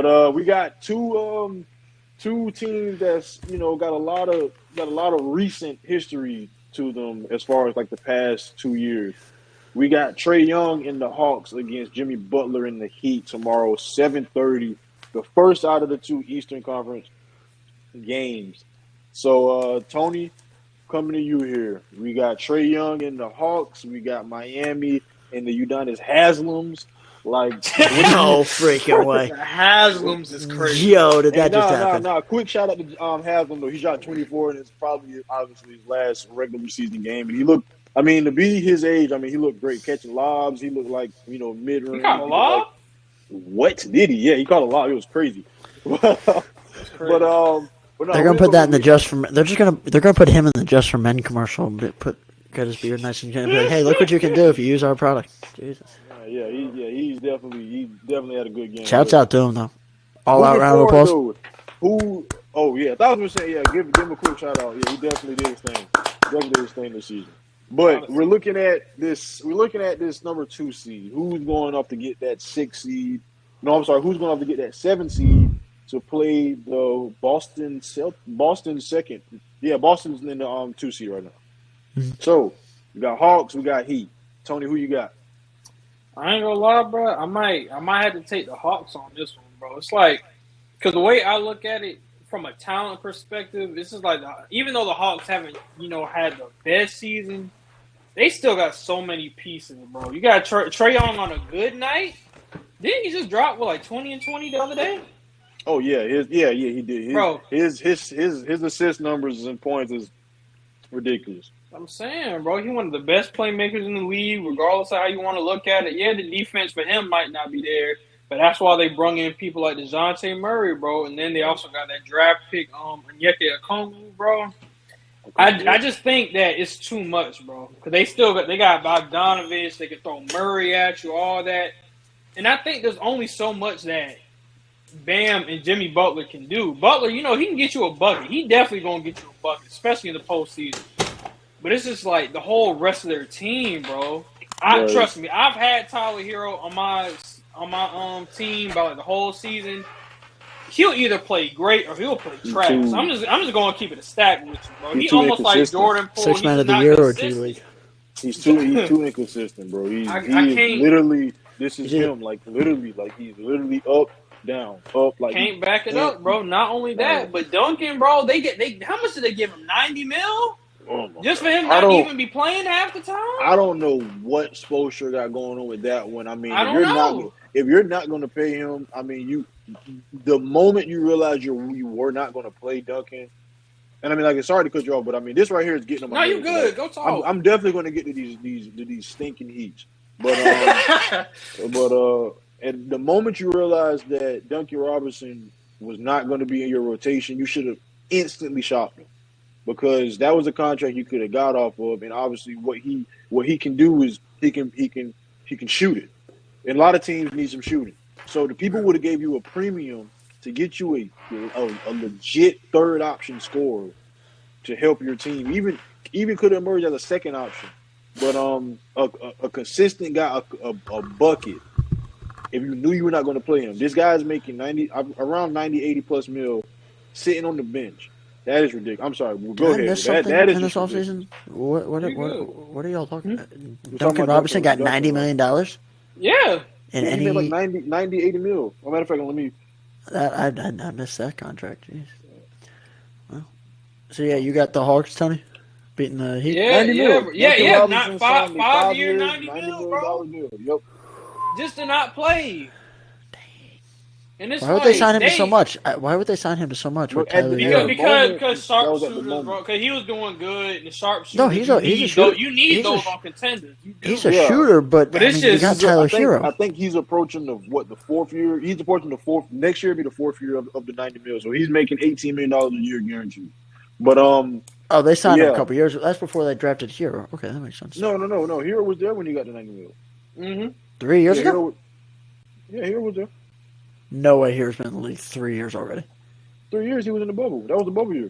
But we got two teams that's got a lot of recent history to them as far as like the past 2 years. We got Trae Young and the Hawks against Jimmy Butler in the Heat tomorrow, 7:30. The first out of the two Eastern Conference games. So, Tony, coming to you here. We got Trae Young and the Hawks. We got Miami and the Udonis Haslems. Like, no freaking way. The Haslams is crazy. Yo, did that just happen? No. Quick shout out to Haslam, though. He shot 24, and it's probably, obviously, his last regular season game. And he looked, to be his age, he looked great. Catching lobs. He looked like, mid-range. He caught a lob? Like, what? Did he? Yeah, he caught a lob. It was crazy. But no, they're gonna put that in the just for. They're gonna put him in the just for men commercial. Get his beard nice and be like, hey, look what you can do if you use our product. Jesus. He definitely had a good game. Shouts out to him though. All out round of applause. Oh yeah, I thought I was gonna say give him a quick shout out. Yeah, he definitely did his thing. Definitely did his thing this season. But we're looking at this number 2 seed. Who's going up to get that 6 seed? No, I'm sorry. Who's going up to get that 7 seed to play the Boston second? Yeah, Boston's in the 2 seed right now. Mm-hmm. So we got Hawks, we got Heat. Tony, who you got? I ain't gonna lie, bro. I might have to take the Hawks on this one, bro. It's like, because the way I look at it from a talent perspective, this is like, even though the Hawks haven't, had the best season, they still got so many pieces, bro. You got Trae Young on a good night. Didn't he just drop 20 and 20 the other day? Oh yeah, he did. Bro, his assist numbers and points is ridiculous. I'm saying, bro, he's one of the best playmakers in the league, regardless of how you want to look at it. Yeah, the defense for him might not be there, but that's why they brung in people like DeJounte Murray, bro. And then they also got that draft pick, Onyeka Okongwu, bro. I just think that it's too much, bro. Because they got Bogdanovich, they can throw Murray at you, all that. And I think there's only so much that Bam and Jimmy Butler can do. Butler, he can get you a bucket. He definitely going to get you a bucket, especially in the postseason. But it's just like the whole rest of their team, bro. Trust me, I've had Tyler Hero on my team by the whole season. He'll either play great or he'll play trash. So I'm just going to keep it a stack with you, bro. He's almost like Jordan Poole. 6 man of the year or G League. He's too inconsistent, bro. He is literally. This is him. Like literally, he's literally up, down, up. Like can't back it up, bro. Not only that, but Duncan, bro. They how much did they give him? $90 million. Just for him not even be playing half the time? I don't know what Spoelstra got going on with that one. If you're not going to pay him, the moment you realize you were not going to play Duncan, and sorry to cut you off, but this right here is getting on my nerves. No, you good. Go talk. I'm definitely going to get to these stinking Heats, but and the moment you realize that Duncan Robinson was not going to be in your rotation, you should have instantly shopped him. Because that was a contract you could have got off of, and obviously what he can do is he can shoot it, and a lot of teams need some shooting. So the people would have gave you a premium to get you a legit third option scorer to help your team. Even could have emerged as a second option, but a consistent guy, a bucket. If you knew you were not going to play him, this guy's making around 90, 80 plus mil, sitting on the bench. That is ridiculous. I'm sorry. Go ahead. That is in this offseason. What are y'all talking about? Duncan Robinson got $90 million? Yeah. And he made like 90, 80 mil. As a matter of fact, let me. I missed that contract. Jeez. Well, so yeah, you got the Hawks, Tony, beating the Heat. Yeah. Not 5 year, $90 million, bro. Yep. Just to not play. And why would they sign him to so much? Why would they sign him to so much? Because sharpshooters, bro. Because he was doing good, and the sharpshooters. No, he's a shooter. You need those on contenders. He's a shooter, but it's just you got Tyler Hero. I think he's approaching the fourth year. He's approaching the fourth. Next year will be the fourth year of the $90 million. So he's making $18 million a year guaranteed. But they signed him a couple years. That's before they drafted Hero. Okay, that makes sense. No. Hero was there when he got the $90 million. Mm-hmm. 3 years ago. Hero was there. No way Hero's been in the league 3 years already. 3 years he was in the bubble. That was the bubble year.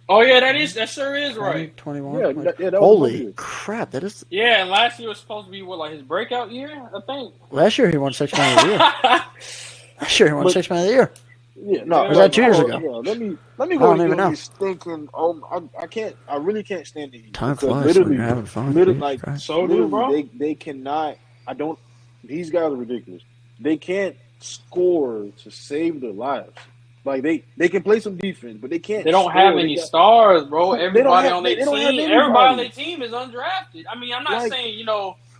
Oh, yeah, that sure is right. 21. Yeah, that holy crap, that is. Yeah, and last year was supposed to be his breakout year, I think. Last year he won 6 man of the year. Last year he won But- 6 Man of the Year. Yeah, no. Was that 2 years ago? Yeah, let me I go don't to even know. these thinking. I really can't stand the Heat. Time because flies literally, when you're having fun. literally, Jesus like Christ. So do, bro. literally, they cannot. I don't. These guys are ridiculous. They can't score to save their lives. Like they can play some defense, but they can't. They don't score. have any stars, bro. They don't Everybody have- on their they don't have team, anybody. everybody on their team is undrafted. I mean, I'm not Like, saying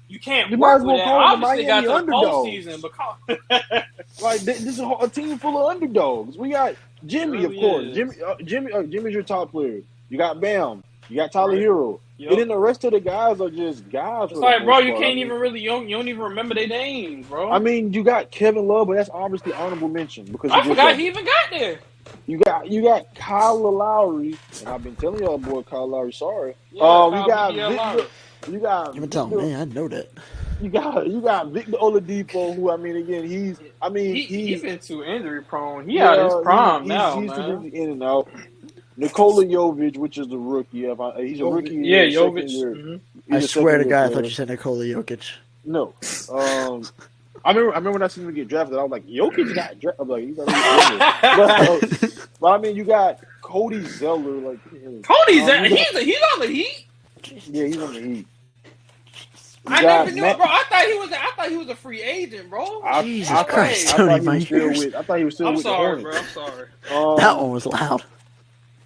you can't you might work as well with that. call them the Obviously, they got to the Miami postseason, because Like this is a team full of underdogs. We got Jimmy, of Really course. is. Jimmy's your top player. You got Bam. You got Tyler Right. Hero. Yep. And then the rest of the guys are just guys. It's for the like, bro, most you part. can't I mean, even really you don't even remember their names, bro. I mean, you got Kevin Love, but that's obviously honorable mention because I forgot he even got there. you got Kyle Lowry, and I've been telling y'all, boy, Kyle Lowry. Sorry. Yeah, You got Kyle Lowry. You got. You've been telling me. I know that. You got Victor Oladipo, who I mean, again, he's He's been too injury prone. He out of his prime now, he's man. in and out. Nikola Jovic, which is the rookie. He's a rookie. Yeah, in his second Jovic. year. Mhm. He's I a swear to second-year God, I player. thought you said Nikola Jokic. No. I remember when I seen him get drafted, I was like, Jokic got drafted. I'm like, he's not but I mean, you got Cody Zeller. Like, Cody's you he's on the Heat. yeah, he's on the Heat. You I got never knew, Matt- bro. I thought he was a free agent, bro. Jesus I Christ, thought Tony, he my was still ears. with. I thought he was still I'm with sorry, the bro. Hornets. I'm sorry. That one was loud.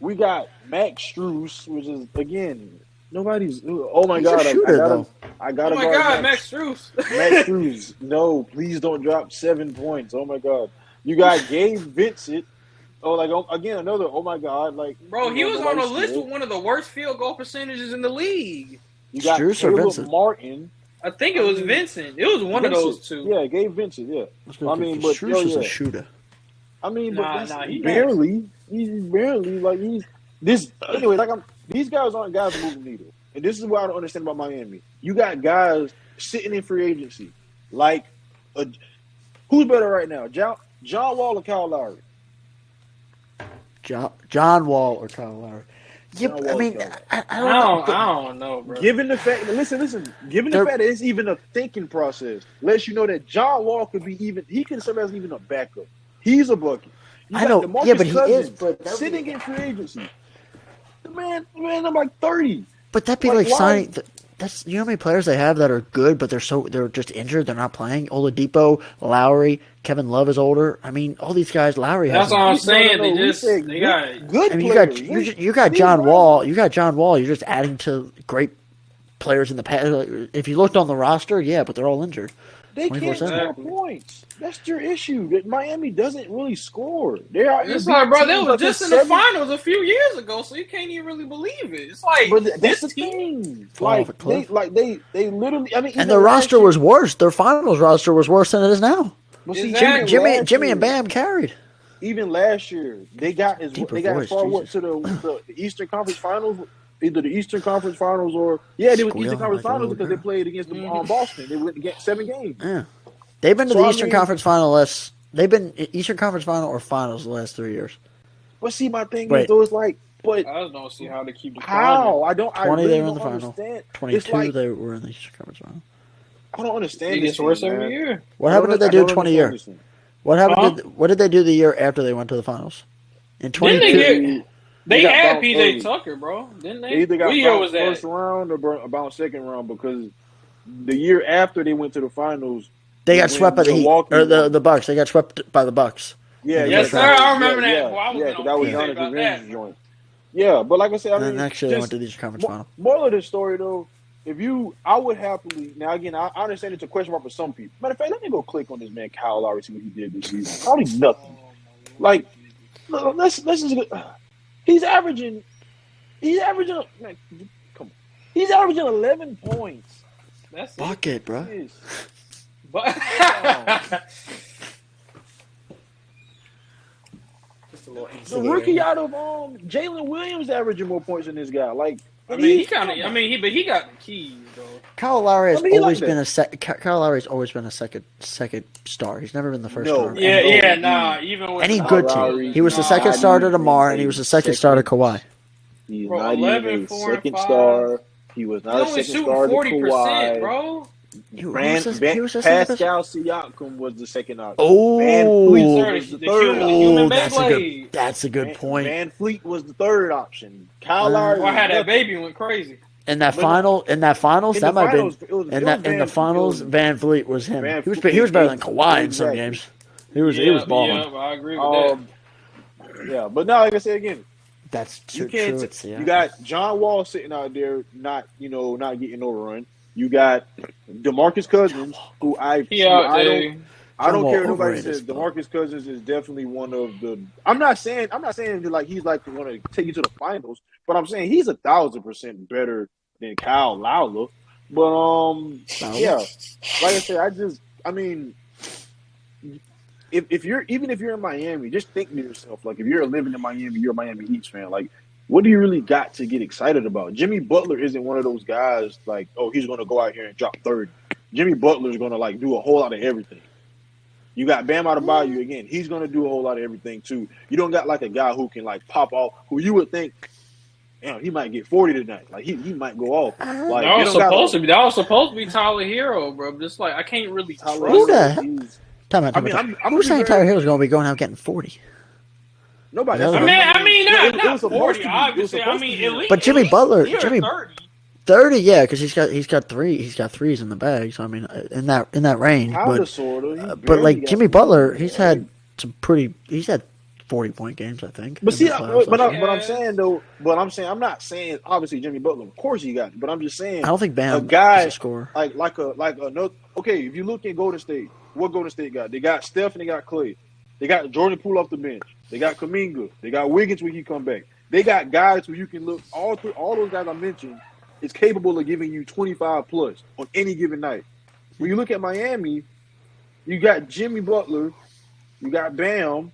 We got Max Strus, which is again nobody's. Oh my He's a God! shooter, though. I Oh gotta my guard God, Max Strus. Max Strus. No, please don't drop 7 points. Oh my God! You got Gabe Vincent. Again another. Oh my God! Like, Bro, he was on a nobody's list scared. with one of the worst field goal percentages in the league. You got Strus or Caleb Vincent? Martin. I think it was Vincent. It was one of those two. Yeah, Gabe Vincent. Yeah. I mean, but Strus is yeah. a shooter. I mean, Nah, but he barely. He's barely like he's this. Anyway, these guys aren't guys moving needle, and this is what I don't understand about Miami. You got guys sitting in free agency, like who's better right now, John Wall or Kyle Lowry? John Wall or Kyle Lowry. Yeah, John I Wall mean, or Kyle I I don't know. don't know, bro. Given the fact, listen. Given the fact that it's even a thinking process, lets you know that John Wall could be even. He can serve as even a backup. He's a bucket. You I got know. DeMarcus Yeah, but he Cousins is. But sitting in free agency. The man, I'm like 30. But that'd be Like, like why? signing. That's you know how many players they have that are good, but they're just injured. They're not playing. Oladipo, Lowry, Kevin Love is older. I mean, all these guys. Lowry has. That's all I'm saying. No, we They said got. good I mean, players. you got John Steve Wall. Bradley. You got John Wall. You're just adding to great players in the past. If you looked on the roster, yeah, but they're all injured. They can't 24/7. score points. That's your issue. That Miami doesn't really score. They are. It's like, bro, they was just in the seven. finals a few years ago, so you can't even really believe it. It's like But that's this the team. thing. Fall off a cliff. They literally. I mean, And their roster was worse. Their finals roster was worse than it is now. Well, see, Exactly. Jimmy and Bam carried. Even last year, they got as Deeper they got voice, as far Jesus. to the Eastern Conference Finals, either the Eastern Conference Finals or they was Squeal Eastern Conference like a Finals little because they girl. played against the Boston. They went against 7 games. Yeah, they've been to So, the I Eastern mean- Conference Final last. They've been Eastern Conference Final or Finals the last 3 years. But see, my thing Wait. is though, it's like, but I just don't see how they keep the how? I don't. I 20 really they were in don't the final. understand. 22 It's like, they were in the Eastern Conference Final. I don't understand. It this gets worse thing, every man. year. What I happened don't- did they I do don't 20 understand year? this thing. What happened? Huh? What did they do the year after they went to the finals? In Didn't they 22, get? They got had bounced PJ early. Tucker, bro. Didn't they? They either got What year was bounced that? first round or bounced second round because the year after they went to the finals, they got when swept by the Heat Milwaukee or the won. the Bucks. They got swept by the Bucks. Yeah, Yes, sir, I remember that. Yeah, Boy, I was yeah, getting 'cause on that was PJ Giannis about Revenge's that. joint. Yeah, but like I said, I And mean, then next year they just went to the Eastern Conference Final. moral of the story though, I would happily. Now again, I understand it's a question mark for some people. Matter of fact, let me go click on this man Kyle Lowry, see what he did this season. Probably nothing. Like, let's just. He's averaging. Man, come on. He's averaging 11 points. That's it. Bucket, bro. Yes. But just a little The rookie out of Jalen Williams averaging more points than this guy. Like, I mean, he kind of. I mean, he got the keys though. Kyle Lowry has I mean, he always like been Kyle Lowry's always been a second star. He's never been the first No. star. Yeah, And- yeah, nah. Even with Any Kyle good Lowry, team. He was the nah, second I star to need DeMar, him and he a was the second star to Kawhi. He's Bro, not 11, even a 4, and second 5. star. He was He not a only second shooting star to 40%, Kawhi. bro. He was just the best. Pascal Siakam was the second option. Oh, Van Fleet Sir, was the the third human option. Beyblade. That's a good point. Van Fleet was the third option. Kyle Lowry Boy, I was had that nothing. baby went crazy. In that finals, In that the might have finals, been in the Van finals. Fleet. Van Fleet was him. Van He was Fleet, better than Kawhi in some exactly. games. He was balling. Yeah, I agree with that. Yeah, but now, like I said again, That's you true. can't. You got John Wall sitting out there, not getting no run. You got DeMarcus Cousins, who I don't care what nobody says. DeMarcus Cousins is definitely one of the. I'm not saying that, like he's like going to take you to the finals, but I'm saying he's 1,000% better than Kyle Lowry. But yeah, like I said, I mean, if you're in Miami, just think to yourself, like if you're living in Miami, you're a Miami Heat fan, like what do you really got to get excited about? Jimmy Butler isn't one of those guys like, oh, he's going to go out here and drop 30. Jimmy Butler's going to like do a whole lot of everything. You got Bam Adebayo again. He's going to do a whole lot of everything too. You don't got like a guy who can like pop off, who you would think, he might get 40 tonight. Like he might go off. Like that was supposed to be Tyler Hero, bro. Just like I can't really trust Who the him. hell? Time out. I'm Who's saying Tyler Hill's going to be going out getting 40? Nobody. Not 40, obviously. I mean, at least. But Jimmy Butler, 30. 30, yeah, because he's got threes in the bag. So I mean, in that range. Kinda, sorta. But like Jimmy Butler, he's had 40-point games, I think. But see, I'm saying I'm not saying obviously Jimmy Butler. Of course he got it, but I'm just saying I don't think Bam a guy is a scorer. like another. Okay, if you look at Golden State, what Golden State got? They got Steph and they got Clay. They got Jordan Poole off the bench. They got Kuminga. They got Wiggins when he come back. They got guys who you can look all those guys I mentioned is capable of giving you 25 plus on any given night. When you look at Miami, you got Jimmy Butler, you got Bam.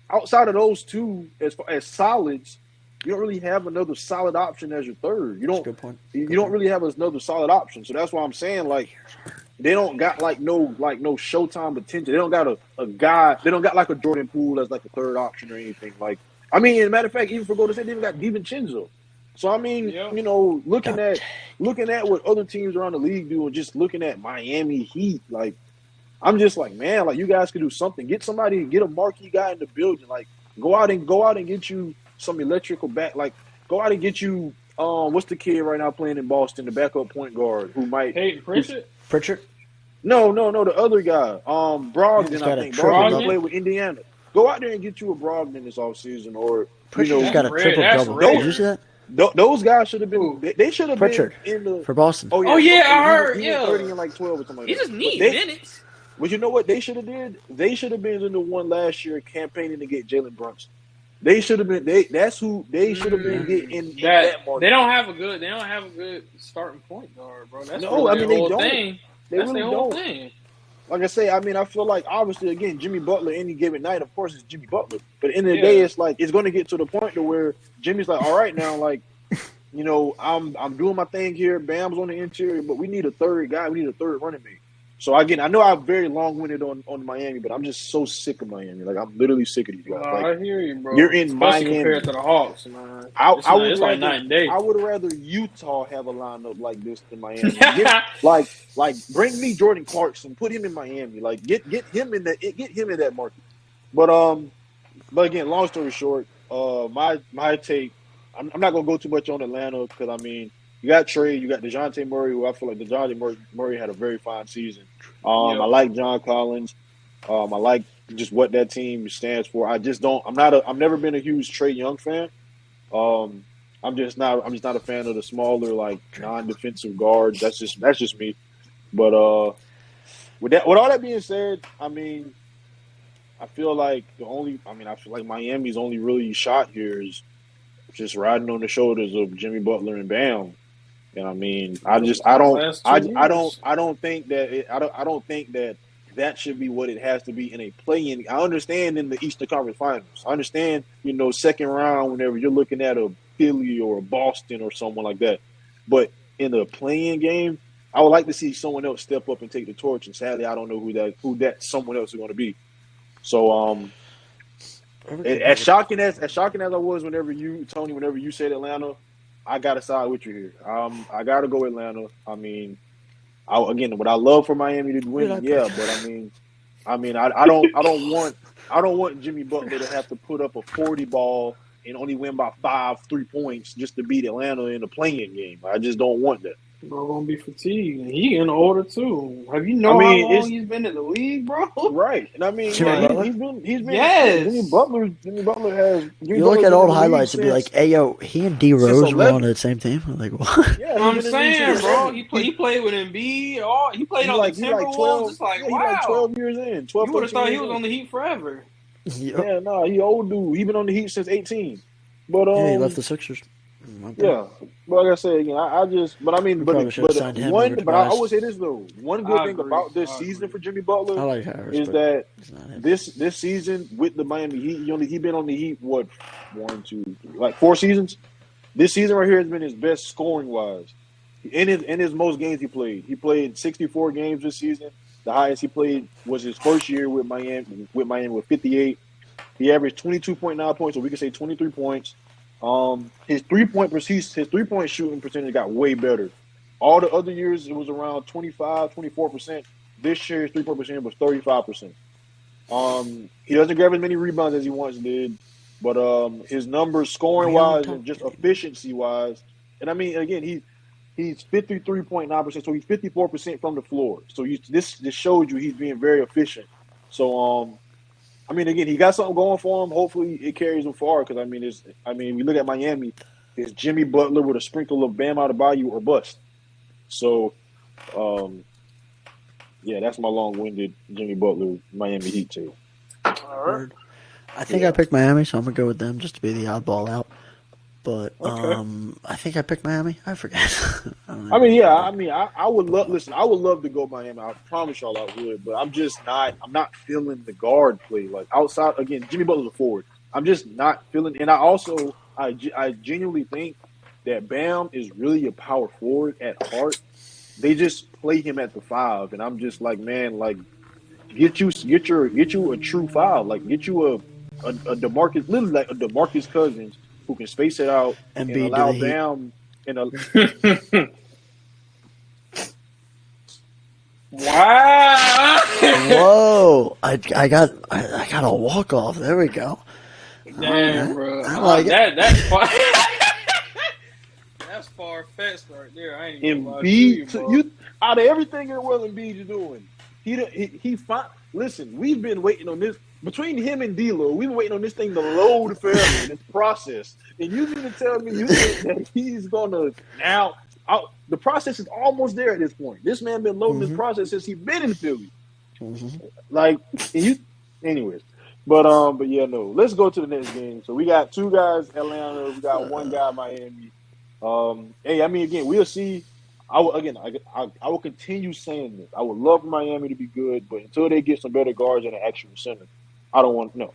Outside of those two, as far as solids, you don't really have another solid option as your third. You don't. Good point. You don't really have another solid option. So that's why I'm saying like they don't got no Showtime potential. They don't got a guy. They don't got like a Jordan Poole as like a third option or anything. Like I mean, as a matter of fact, even for Golden State, they even got DiVincenzo. So I mean, looking at what other teams around the league do, and just looking at Miami Heat, like I'm just like, man, like you guys could do something. Get a marquee guy in the building. Like go out and get you some electrical back. Like go out and get you what's the kid right now playing in Boston, the backup point guard who might Pritchard? No, the other guy. Brogdon, I think. Brogdon played with Indiana. Go out there and get you a Brogdon this offseason, or Pritchard's got a triple-double. Did you see that? Those guys should have been. They should have been in the for Boston. Oh yeah, I heard. He 30 and like 12 or something. He just need minutes. But you know what they should have did? They should have been in the one last year campaigning to get Jalen Brunson. They should have been. That's who they should have been getting in that market. They don't have a good starting point guard, bro. That's no, I mean they don't. Thing. They That's really the whole don't. thing. Like I say, I mean, I feel like obviously again, Jimmy Butler any given night, of course, it's Jimmy Butler. But at the end of the day, it's like it's going to get to the point to where Jimmy's like, all right, now, like, I'm doing my thing here. Bam's on the interior, but we need a third guy. We need a third running mate. So again, I know I'm very long-winded on Miami, but I'm just so sick of Miami. Like I'm literally sick of these guys. Like, I hear you, bro. You're in Especially Miami compared to the Hawks, man. It's like night and day. I would rather Utah have a lineup like this than Miami. like bring me Jordan Clarkson, put him in Miami. Like get him in that market. But again, long story short, my take. I'm not gonna go too much on Atlanta because I mean. You got Trey, you got DeJounte Murray, who I feel like DeJounte Murray had a very fine season. I like John Collins. I like just what that team stands for. I've never been a huge Trey Young fan. I'm just not a fan of the smaller, like non-defensive guards. That's just me. But with all that being said, I mean, I feel like Miami's only really shot here is just riding on the shoulders of Jimmy Butler and Bam. And I mean, I don't think that should be what it has to be in a play-in. I understand in the Eastern Conference Finals. I understand, second round whenever you're looking at a Philly or a Boston or someone like that. But in the play-in game, I would like to see someone else step up and take the torch. And sadly, I don't know who that someone else is going to be. So, as shocking as I was whenever you said Atlanta. I gotta side with you here. I gotta go Atlanta. I mean, Would I love for Miami to win? Yeah, but I don't want Jimmy Butler to have to put up a 40 ball and only win by 3 points just to beat Atlanta in a playing game. I just don't want that. Bro, gonna be fatigued. He getting older too. Have you I know mean, how long he's been in the league, bro? Right, and I mean, Jimmy yeah, Butler? he's been Yes. Jimmy Butler has. You look at old highlights and be like, "Hey, yo, he and D Rose were on the same team." I'm like, what? Yeah, I'm saying, bro. He played with Embiid. He played on the Timberwolves. It's like, wow. He like 12 years in. 12, you would have thought he was in. on the Heat forever. Yeah, no, he old dude. He been on the Heat since 18. But yeah, he left the Sixers. Yeah, but like I said again, I would say this though. One good thing about this season for Jimmy Butler is that this season with the Miami Heat, he been on the Heat 4 seasons. This season right here has been his best scoring wise. In his most games he played. He played 64 games this season. The highest he played was his first year with Miami with 58. He averaged 22.9 points, so we can say 23 points. His 3-point shooting percentage got way better. All the other years it was around 24%. This year his 3-point percentage was 35%. He doesn't grab as many rebounds as he once did, but his numbers scoring wise and just efficiency wise, and I mean again he's 53.9%, so he's 54% from the floor. So this shows you he's being very efficient. So I mean, again, he got something going for him. Hopefully, it carries him far. Because we look at Miami, it's Jimmy Butler with a sprinkle of Bam Adebayo or bust. So, yeah, that's my long-winded Jimmy Butler Miami Heat too. All right. I think I picked Miami, so I'm gonna go with them just to be the oddball out. But I think I picked Miami. I forget. I would love. Listen, I would love to go Miami. I promise y'all I would, but I'm just not. I'm not feeling the guard play like outside. Again, Jimmy Butler's a forward. I'm just not feeling. And I genuinely think that Bam is really a power forward at heart. They just play him at the 5, and I'm just like, man, like get you a true 5, like get you a DeMarcus, literally like a DeMarcus Cousins. Who can space it out and allow Bam Wow! Whoa! I got a walk off. There we go. Damn, bro. I like that's far. That's far fetched right there. I ain't even gonna lie to you, out of everything in the world Embiid is doing, he listen. We've been waiting on this. Between him and D'Lo, we've been waiting on this thing to load forever in this process. And you mean to tell me you think that he's going to now – the process is almost there at this point. This man been loading this process since he's been in Philly. Like, anyways. But yeah, no. Let's go to the next game. So we got 2 guys, Atlanta. We got 1 guy, Miami. Hey, I mean, again, we'll see. I will continue saying this. I would love for Miami to be good, but until they get some better guards and an actual center, I don't want no.